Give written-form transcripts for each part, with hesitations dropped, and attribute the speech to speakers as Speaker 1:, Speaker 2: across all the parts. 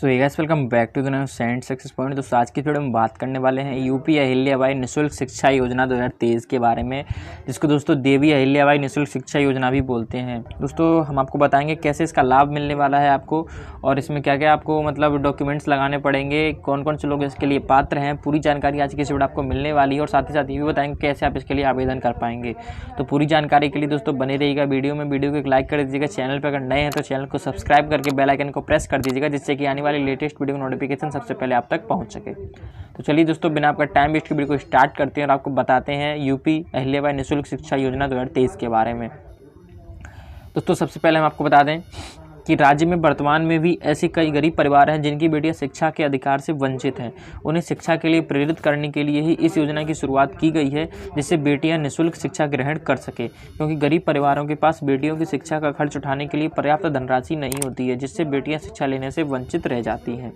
Speaker 1: So guys welcome back to the new saint success point. दोस्तों आज की video में बात करने वाले हैं यूपी अहिल्याबाई निःशुल्क शिक्षा योजना 2023 के बारे में, जिसको दोस्तों देवी अहिल्याबाई निःशुल्क शिक्षा योजना भी बोलते हैं। दोस्तों हम आपको बताएंगे कैसे इसका लाभ मिलने वाला है आपको, और इसमें क्या क्या आपको मतलब डॉक्यूमेंट्स लगाने पड़ेंगे, कौन कौन से लोग इसके लिए पात्र हैं। पूरी जानकारी आज की इस वीडियो आपको मिलने वाली है, और साथ ही साथ ये भी बताएंगे कैसे आप इसके लिए आवेदन कर पाएंगे। तो पूरी जानकारी के लिए दोस्तों बने रहिएगा वीडियो में। वीडियो को एक लाइक कर दीजिएगा, चैनल पर अगर नए हैं तो चैनल को सब्सक्राइब करके बेल आइकन को प्रेस कर दीजिएगा, जिससे कि आने वाली लेटेस्ट वीडियो नोटिफिकेशन सबसे पहले आप तक पहुंच सके। तो चलिए दोस्तों बिना आपका टाइम वेस्ट के वीडियो को स्टार्ट करते हैं और आपको बताते हैं यूपी अहिल्याबाई निःशुल्क शिक्षा योजना 2023 के बारे में। दोस्तों सबसे पहले हम आपको बता दें कि राज्य में वर्तमान में भी ऐसे कई गरीब परिवार हैं जिनकी बेटियां शिक्षा के अधिकार से वंचित हैं। उन्हें शिक्षा के लिए प्रेरित करने के लिए ही इस योजना की शुरुआत की गई है, जिससे बेटियां निःशुल्क शिक्षा ग्रहण कर सके, क्योंकि गरीब परिवारों के पास बेटियों की शिक्षा का खर्च उठाने के लिए पर्याप्त धनराशि नहीं होती है, जिससे बेटियां शिक्षा लेने से वंचित रह जाती हैं।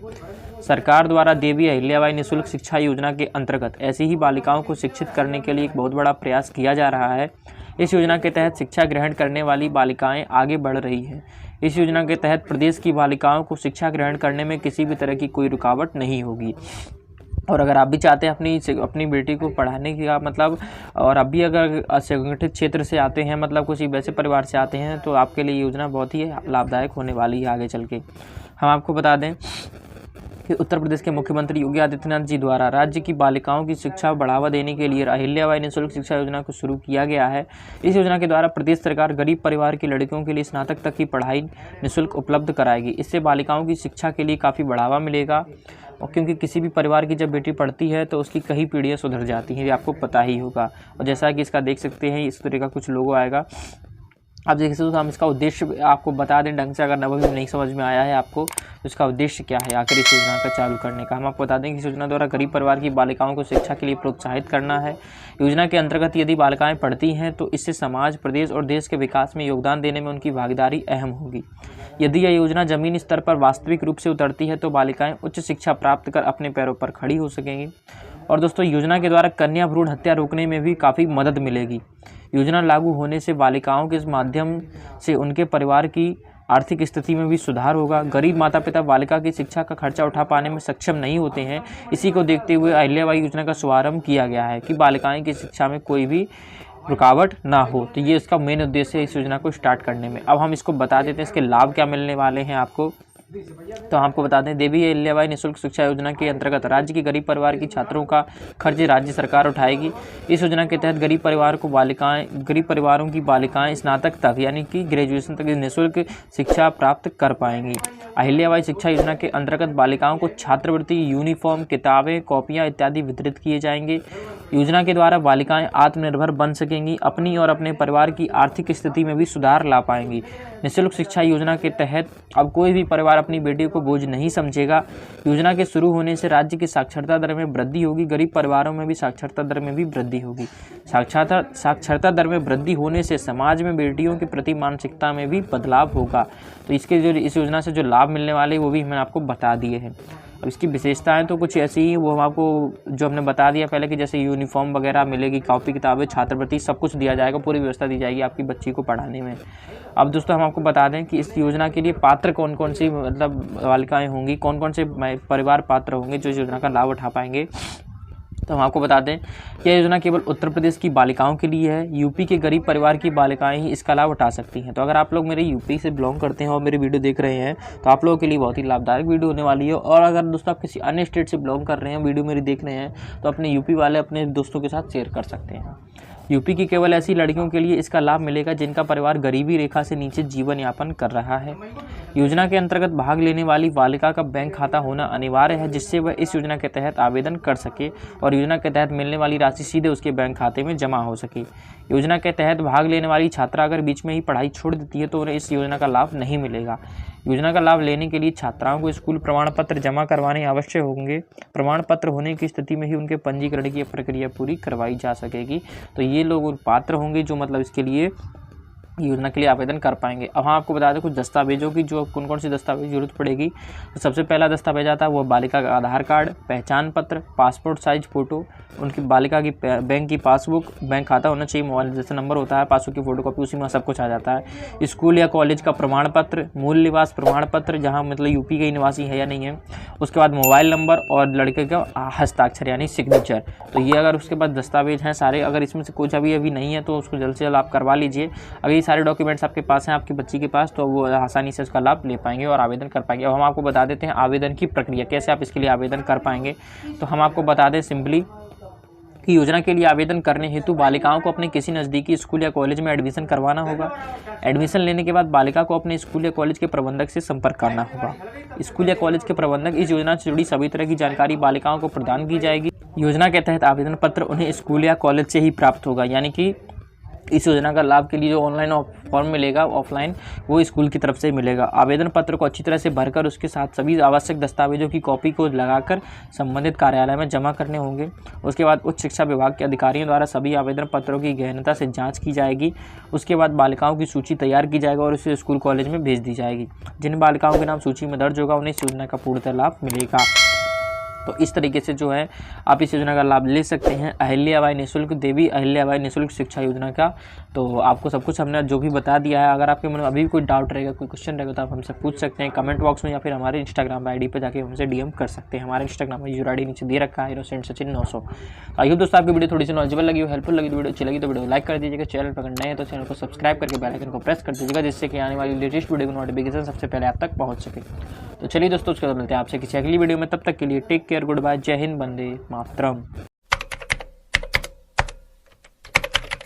Speaker 1: सरकार द्वारा देवी अहिल्याबाई निःशुल्क शिक्षा योजना के अंतर्गत ऐसी ही बालिकाओं को शिक्षित करने के लिए एक बहुत बड़ा प्रयास किया जा रहा है। इस योजना के तहत शिक्षा ग्रहण करने वाली बालिकाएं आगे बढ़ रही हैं। इस योजना के तहत प्रदेश की बालिकाओं को शिक्षा ग्रहण करने में किसी भी तरह की कोई रुकावट नहीं होगी। और अगर आप भी चाहते हैं अपनी बेटी को पढ़ाने का मतलब, और आप भी अगर असंगठित क्षेत्र से आते हैं, मतलब किसी वैसे परिवार से आते हैं, तो आपके लिए योजना बहुत ही लाभदायक होने वाली है आगे चल के। हम आपको बता दें कि उत्तर प्रदेश के मुख्यमंत्री योगी आदित्यनाथ जी द्वारा राज्य की बालिकाओं की शिक्षा बढ़ावा देने के लिए अहिल्याबाई निःशुल्क शिक्षा योजना को शुरू किया गया है। इस योजना के द्वारा प्रदेश सरकार गरीब परिवार की लड़कियों के लिए स्नातक तक की पढ़ाई निःशुल्क उपलब्ध कराएगी। इससे बालिकाओं की शिक्षा के लिए काफ़ी बढ़ावा मिलेगा, और क्योंकि किसी भी परिवार की जब बेटी पढ़ती है तो उसकी कई पीढ़ियाँ सुधर जाती हैं, ये आपको पता ही होगा। और जैसा कि इसका देख सकते हैं इस तरह का कुछ लोगो आएगा। आप देख सकते हो, तो हम इसका उद्देश्य आपको बता दें ढंग से, अगर नवभी नहीं समझ में आया है आपको तो इसका उद्देश्य क्या है आखिर इस योजना का चालू करने का। हम आपको बता दें कि इस योजना द्वारा गरीब परिवार की बालिकाओं को शिक्षा के लिए प्रोत्साहित करना है। योजना के अंतर्गत यदि बालिकाएं पढ़ती हैं तो इससे समाज, प्रदेश और देश के विकास में योगदान देने में उनकी भागीदारी अहम होगी। यदि यह योजना जमीनी स्तर पर वास्तविक रूप से उतरती है तो बालिकाएं उच्च शिक्षा प्राप्त कर अपने पैरों पर खड़ी हो सकेंगी। और दोस्तों योजना के द्वारा कन्या भ्रूण हत्या रोकने में भी काफ़ी मदद मिलेगी। योजना लागू होने से बालिकाओं के माध्यम से उनके परिवार की आर्थिक स्थिति में भी सुधार होगा। गरीब माता पिता बालिका की शिक्षा का खर्चा उठा पाने में सक्षम नहीं होते हैं। इसी को देखते हुए अहिल्याबाई योजना का शुभारंभ किया गया है कि बालिकाएं की शिक्षा में कोई भी रुकावट ना हो। तो ये इसका मेन उद्देश्य है इस योजना को स्टार्ट करने में। अब हम इसको बता देते हैं इसके लाभ क्या मिलने वाले हैं आपको। तो आपको बता दें देवी अहिल्याबाई निःशुल्क शिक्षा योजना के अंतर्गत राज्य के गरीब परिवार की छात्रों का खर्च राज्य सरकार उठाएगी। इस योजना के तहत गरीब परिवारों की बालिकाएं स्नातक तक यानी कि ग्रेजुएशन तक निःशुल्क शिक्षा प्राप्त कर पाएंगी। अहिल्याबाई शिक्षा योजना के अंतर्गत बालिकाओं को छात्रवृत्ति, यूनिफॉर्म, किताबें, कॉपियाँ इत्यादि वितरित किए जाएंगे। योजना के द्वारा बालिकाएं आत्मनिर्भर बन सकेंगी, अपनी और अपने परिवार की आर्थिक स्थिति में भी सुधार ला पाएंगी। निःशुल्क शिक्षा योजना के तहत अब कोई भी परिवार अपनी बेटी को बोझ नहीं समझेगा। योजना के शुरू होने से राज्य की साक्षरता दर में वृद्धि होगी। गरीब परिवारों में भी साक्षरता दर में भी वृद्धि होगी। साक्षरता दर में वृद्धि होने से समाज में बेटियों के प्रति मानसिकता में भी बदलाव होगा। तो इस योजना से जो लाभ मिलने वाले वो भी मैंने आपको बता दिए हैं। अब इसकी विशेषताएं तो कुछ ऐसी ही, वो हम आपको जो हमने बता दिया पहले कि जैसे यूनिफॉर्म वगैरह मिलेगी, कॉपी किताबें, छात्रवृत्ति सब कुछ दिया जाएगा, पूरी व्यवस्था दी जाएगी आपकी बच्ची को पढ़ाने में। अब दोस्तों हम आपको बता दें कि इस योजना के लिए पात्र कौन कौन सी मतलब बालिकाएं होंगी, कौन कौन से परिवार पात्र होंगे जो इस योजना का लाभ उठा पाएंगे। तो हम आपको बता दें कि यह योजना केवल उत्तर प्रदेश की बालिकाओं के लिए है। यूपी के गरीब परिवार की बालिकाएं ही इसका लाभ उठा सकती हैं। तो अगर आप लोग मेरे यूपी से बिलोंग करते हैं और मेरी वीडियो देख रहे हैं तो आप लोगों के लिए बहुत ही लाभदायक वीडियो होने वाली है। और अगर दोस्तों आप किसी अन्य स्टेट से बिलोंग कर रहे हैं, वीडियो मेरी देख रहे हैं, तो अपने यूपी वाले अपने दोस्तों के साथ शेयर कर सकते हैं। यूपी की केवल ऐसी लड़कियों के लिए इसका लाभ मिलेगा जिनका परिवार गरीबी रेखा से नीचे जीवन यापन कर रहा है। योजना के अंतर्गत भाग लेने वाली बालिका का बैंक खाता होना अनिवार्य है, जिससे वह इस योजना के तहत आवेदन कर सके और योजना के तहत मिलने वाली राशि सीधे उसके बैंक खाते में जमा हो सके। योजना के तहत भाग लेने वाली छात्रा अगर बीच में ही पढ़ाई छोड़ देती है तो उन्हें इस योजना का लाभ नहीं मिलेगा। योजना का लाभ लेने के लिए छात्राओं को स्कूल प्रमाण पत्र जमा करवाने आवश्यक होंगे। प्रमाण पत्र होने की स्थिति में ही उनके पंजीकरण की प्रक्रिया पूरी करवाई जा सकेगी। तो ये लोग पात्र होंगे जो मतलब इसके लिए योजना के लिए आवेदन कर पाएंगे। अब हम आपको बता दें कुछ दस्तावेजों की, जो कौन कौन सी दस्तावेज जरूरत पड़ेगी। तो सबसे पहला दस्तावेज आता है वो बालिका का आधार कार्ड, पहचान पत्र, पासपोर्ट साइज फ़ोटो, उनकी बालिका की बैंक की पासबुक, बैंक खाता होना चाहिए, मोबाइल जैसे नंबर होता है, पासबुक की फ़ोटोकॉपी, उसी में सब कुछ आ जाता है। स्कूल या कॉलेज का प्रमाण पत्र, मूल निवास प्रमाण पत्र, जहाँ मतलब यूपी का ही निवासी है या नहीं है। उसके बाद मोबाइल नंबर और लड़के का हस्ताक्षर यानी सिग्नेचर। तो ये अगर उसके बाद दस्तावेज हैं सारे, अगर इसमें से कुछ अभी नहीं है तो उसको जल्द से जल्द आप करवा लीजिए। अगर ये सारे डॉक्यूमेंट्स आपके पास हैं, आपकी बच्ची के पास, तो वो आसानी से उसका लाभ ले पाएंगे और आवेदन कर पाएंगे। अब हम आपको बता देते हैं आवेदन की प्रक्रिया, कैसे आप इसके लिए आवेदन कर पाएंगे। तो हम आपको बता दें सिंपली कि योजना के लिए आवेदन करने हेतु बालिकाओं को अपने किसी नज़दीकी स्कूल या कॉलेज में एडमिशन करवाना होगा। एडमिशन लेने के बाद बालिका को अपने स्कूल या कॉलेज के प्रबंधक से संपर्क करना होगा। स्कूल या कॉलेज के प्रबंधक इस योजना से जुड़ी सभी तरह की जानकारी बालिकाओं को प्रदान की जाएगी। योजना के तहत आवेदन पत्र उन्हें स्कूल या कॉलेज से ही प्राप्त होगा, यानी कि इस योजना का लाभ के लिए जो ऑनलाइन फॉर्म मिलेगा, ऑफलाइन, वो स्कूल की तरफ से मिलेगा। आवेदन पत्र को अच्छी तरह से भरकर उसके साथ सभी आवश्यक दस्तावेजों की कॉपी को लगाकर संबंधित कार्यालय में जमा करने होंगे। उसके बाद उच्च शिक्षा विभाग के अधिकारियों द्वारा सभी आवेदन पत्रों की गहनता से जांच की जाएगी। उसके बाद बालिकाओं की सूची तैयार की जाएगी और उसे स्कूल कॉलेज में भेज दी जाएगी। जिन बालिकाओं के नाम सूची में दर्ज होगा उन्हें इस योजना का पूर्णतः लाभ मिलेगा। तो इस तरीके से जो है आप इस योजना का लाभ ले सकते हैं, अहिल्याबाई निःशुल्क, देवी अहिल्याबाई निःशुल्क शिक्षा योजना का। तो आपको सब कुछ हमने जो भी बता दिया है। अगर आपके मन में अभी भी कोई डाउट रहेगा, कोई क्वेश्चन रहेगा, तो आप हमसे पूछ सकते हैं कमेंट बॉक्स में, या फिर हमारे इंस्टाग्राम आईडी पे जाके हमसे डीएम कर सकते हैं। हमारे इंस्टाग्राम में यूर आईडी नीचे दे रखा है, innocent_sachin900। आई होप दोस्तों आपकी वीडियो थोड़ी सी नॉलेजेबल लगी हो, हेल्पफुल लगी, वीडियो अच्छी लगी तो वीडियो लाइक कर दीजिएगा। चैनल पर नए हैं तो चैनल को सब्सक्राइब करके बेल आइकन को प्रेस कर दीजिएगा, जिससे कि आने वाली लेटेस्ट वीडियो की नोटिफिकेशन सबसे पहले आप तक पहुँच सके। तो चलिए दोस्तों, उसके बाद मिलते हैं आपसे किसी अगली वीडियो में। तब तक के लिए टेक केयर, गुड बाय, जय हिंद, वंदे मातरम।